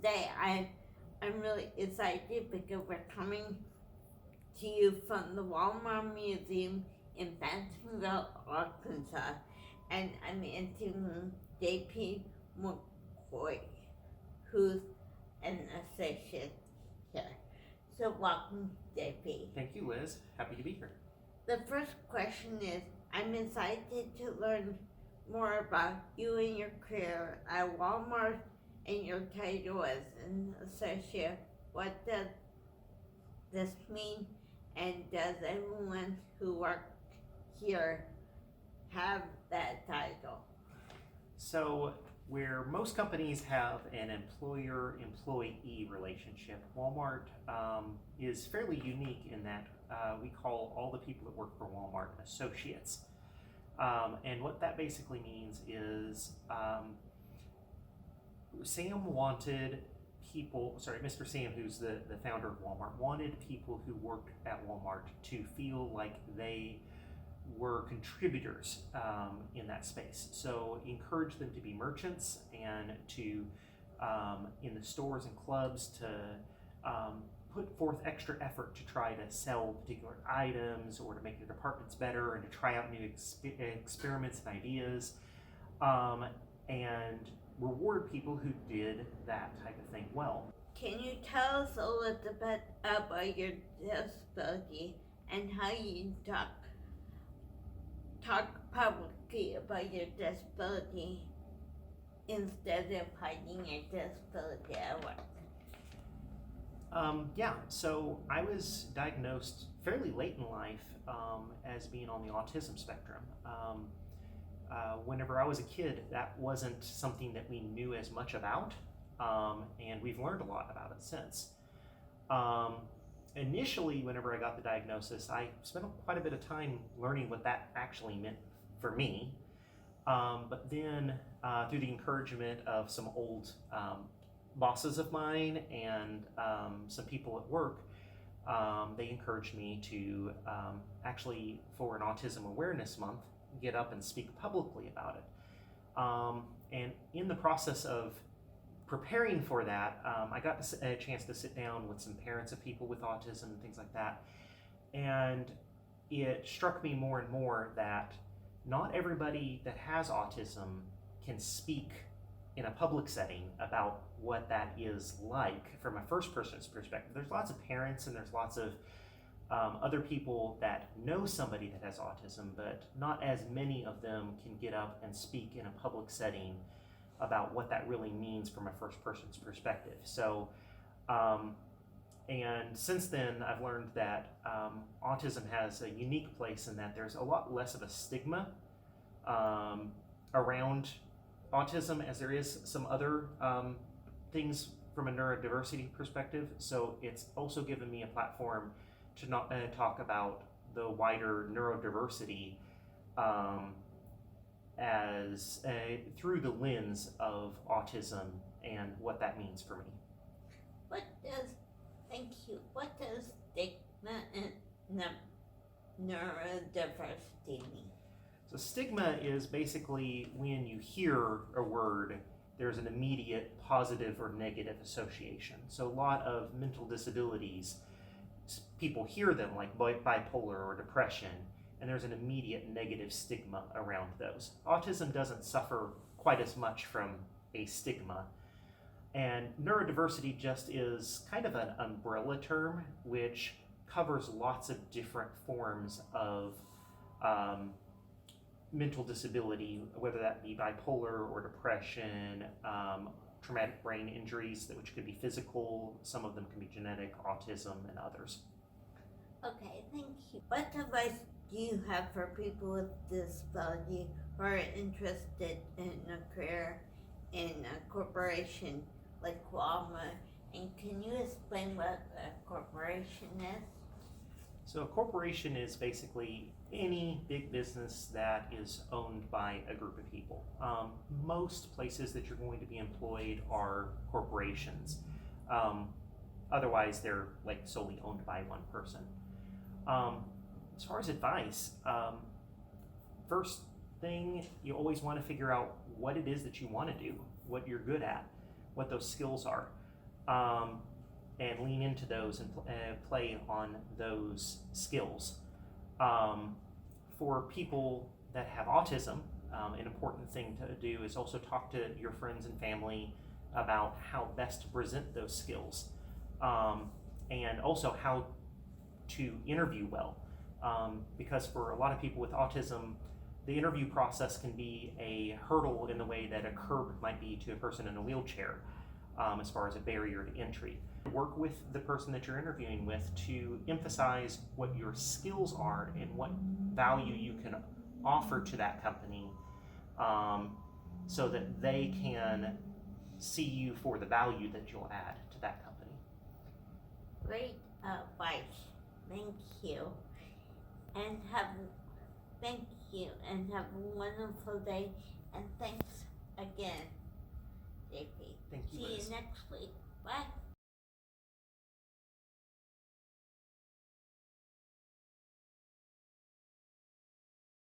today I'm really excited because we're coming to you from the Walmart Museum in Bentonville, Arkansas, and I'm interviewing J.P. McCory, who's an associate here. So welcome, JP. Thank you, Liz. Happy to be here. The first question is, I'm excited to learn more about you and your career at Walmart and your title as an associate. What does this mean, and does everyone who works here have that title? So, where most companies have an employer-employee relationship, Walmart is fairly unique in that we call all the people that work for Walmart associates. And what that basically means is Mr. Sam, who's the founder of Walmart, wanted people who worked at Walmart to feel like they were contributors in that space. So encourage them to be merchants and to, in the stores and clubs, to put forth extra effort to try to sell particular items or to make their departments better and to try out new experiments and ideas, and reward people who did that type of thing well. Can you tell us a little bit about your disability and how you talk publicly about your disability instead of hiding your disability at work? So I was diagnosed fairly late in life as being on the autism spectrum. Whenever I was a kid, that wasn't something that we knew as much about, and we've learned a lot about it since. Initially, whenever I got the diagnosis, I spent quite a bit of time learning what that actually meant for me. But then, through the encouragement of some old bosses of mine and some people at work, they encouraged me to actually, for an Autism Awareness Month, get up and speak publicly about it. And in the process of preparing for that, I got a chance to sit down with some parents of people with autism and things like that. And it struck me more and more that not everybody that has autism can speak in a public setting about what that is like from a first person's perspective. There's lots of parents and there's lots of other people that know somebody that has autism, but not as many of them can get up and speak in a public setting about what that really means from a first person's perspective. So, and since then I've learned that autism has a unique place in that there's a lot less of a stigma around autism as there is some other things from a neurodiversity perspective. So it's also given me a platform to not talk about the wider neurodiversity as through the lens of autism and what that means for me. What does stigma and neurodiversity mean? So stigma is basically when you hear a word, there's an immediate positive or negative association. So a lot of mental disabilities, people hear them like bipolar or depression, and there's an immediate negative stigma around those. Autism doesn't suffer quite as much from a stigma. And neurodiversity just is kind of an umbrella term which covers lots of different forms of mental disability, whether that be bipolar or depression, traumatic brain injuries, which could be physical, some of them can be genetic, autism, and others. Okay, thank you. What advice do you have for people with disability who are interested in a career in a corporation like Walmart? And can you explain what a corporation is? So a corporation is basically any big business that is owned by a group of people. Most places that you're going to be employed are corporations. Otherwise, they're like solely owned by one person. As far as advice, first thing, you always want to figure out what it is that you want to do, what you're good at, what those skills are. and lean into those and play on those skills. For people that have autism, an important thing to do is also talk to your friends and family about how best to present those skills, and also how to interview well. Because for a lot of people with autism, the interview process can be a hurdle in the way that a curb might be to a person in a wheelchair, as far as a barrier to entry. Work with the person that you're interviewing with to emphasize what your skills are and what value you can offer to that company, so that they can see you for the value that you'll add to that company. Great advice. Thank you. And thank you and have a wonderful day. And thanks again, JP. Thank you, See Liz. you next week. Bye.